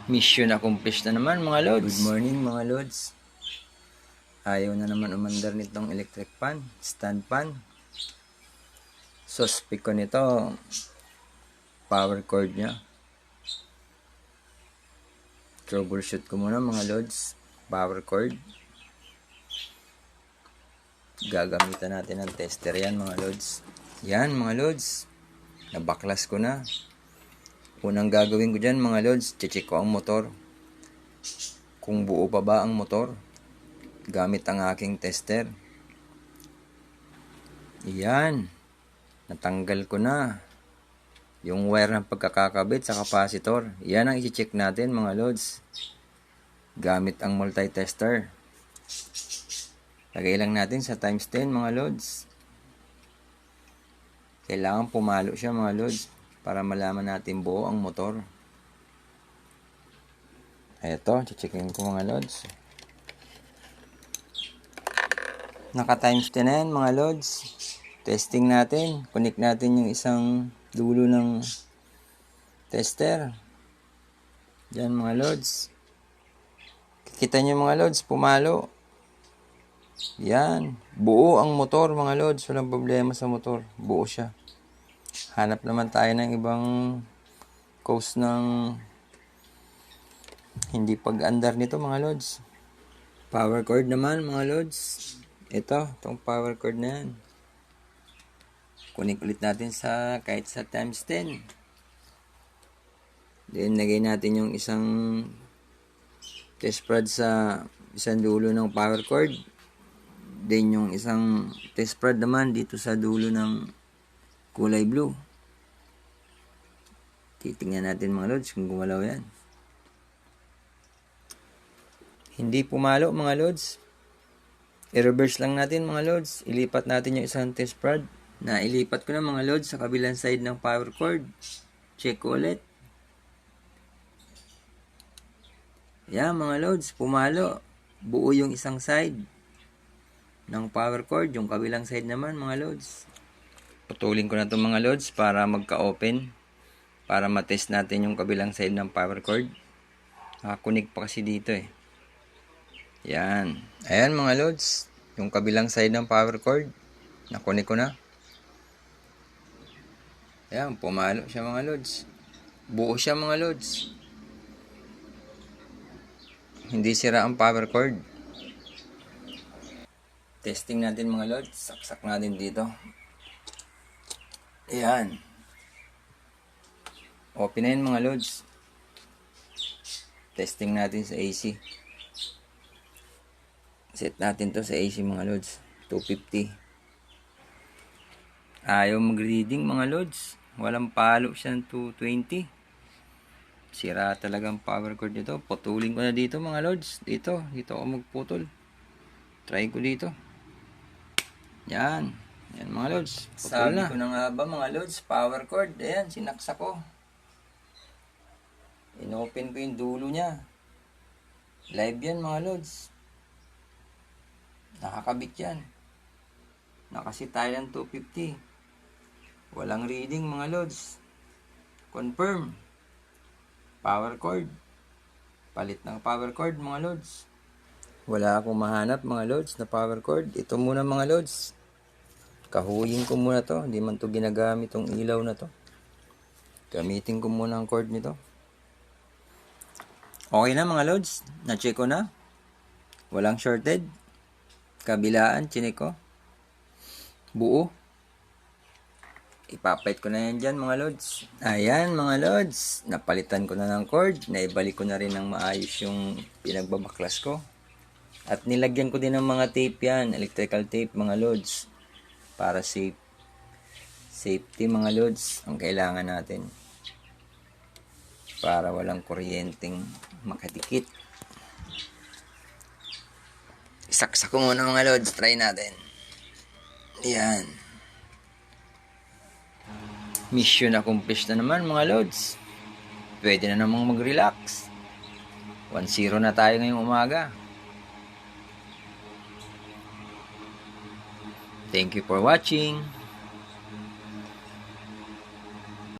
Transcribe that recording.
Mission accomplished na naman mga lods. Good morning mga lods. Ayaw na naman umandar nitong electric fan, stand fan. Suspect ko nito, power cord nya. Troubleshoot ko muna mga lods, power cord. Gagamitan natin ng tester yan mga lods. Yan mga lods, nabaklas ko na. Unang gagawin ko dyan mga lods, check ko ang motor. Kung buo pa ba ang motor. Gamit ang aking tester. Yan. Natanggal ko na yung wire ng pagkakakabit sa capacitor. Yan ang i-check natin mga lods. Gamit ang multi-tester. Lagay lang natin sa times 10 mga lods. Kailangan pumalo siya mga lods para malaman natin buo ang motor. Eto, checkin ko mga lods. Naka times 10 na yan mga lods. Testing natin. Connect natin yung isang dulo ng tester. Yan mga lods. Kikita nyo mga lods, pumalo. Yan. Buo ang motor mga lods. Walang problema sa motor. Buo siya. Hanap naman tayo ng ibang cause ng hindi pag-andar nito mga lods. Power cord naman mga lods. Itong power cord na yan. Kunin ulit natin kahit sa times 10. Then lagay natin yung isang test rod sa isang dulo ng power cord. Then yung isang test rod naman dito sa dulo ng kulay blue. Titingnan natin mga lods kung gumalaw yan. Hindi pumalo mga lods. I-reverse lang natin mga lods. Ilipat natin yung isang test rod. Na ilipat ko na mga lods sa kabilang side ng power cord. Check ulit. Yan mga lods, pumalo. Buo yung isang side ng power cord. Yung kabilang side naman mga lods. Putulin ko na itong mga lods para magka-open. Para matest natin yung kabilang side ng power cord. Nakakunik pa kasi dito eh. Yan. Ayan mga lods. Yung kabilang side ng power cord. Nakunik ko na. Ayan. Pumalo siya mga lods. Buo siya mga lods. Hindi sira ang power cord. Testing natin mga lods. Saksak natin dito. Ayan. Open na yun mga lods. Testing natin sa AC. Set natin to sa AC mga lods. 250. Ayaw mag-reading mga lods. Walang palo siya ng 220. Sira talagang power cord dito. Putulin ko na dito mga lods. Dito ako magputol. Try ko dito. Yan. Yan mga lods. Sabi ko na nga ba mga lods, power cord. Ayan, sinaksak ko. Inopen ko yung dulo niya. Live yan mga lods. Nakakabit yan. Nakasit tayo ng 250. Walang reading mga lods. Confirm. Power cord. Palit ng power cord mga lods. Wala akong mahanap mga lods na power cord. Ito muna mga lods. Kahuyin ko muna to. Hindi man to ginagamit tong ilaw na to. Gamitin ko muna ang cord nito. Okay na mga lods. Na-check ko na. Walang shorted. Kabilaan, chinek ko. Buo. Ipapait ko na yan dyan mga lods. Ayan mga lods. Napalitan ko na ng cord. Naibalik ko na rin ng maayos yung pinagbabaklas ko. At nilagyan ko din ng mga tape yan. Electrical tape mga lods. Para safe. Safety mga lods ang kailangan natin. Para walang kuryenteng makadikit. Isaksak ko muna mga lods. Try natin. Yan. Mission accomplished na naman mga lods. Pwede na namang mag-relax. 1-0 na tayo ngayong umaga. Thank you for watching.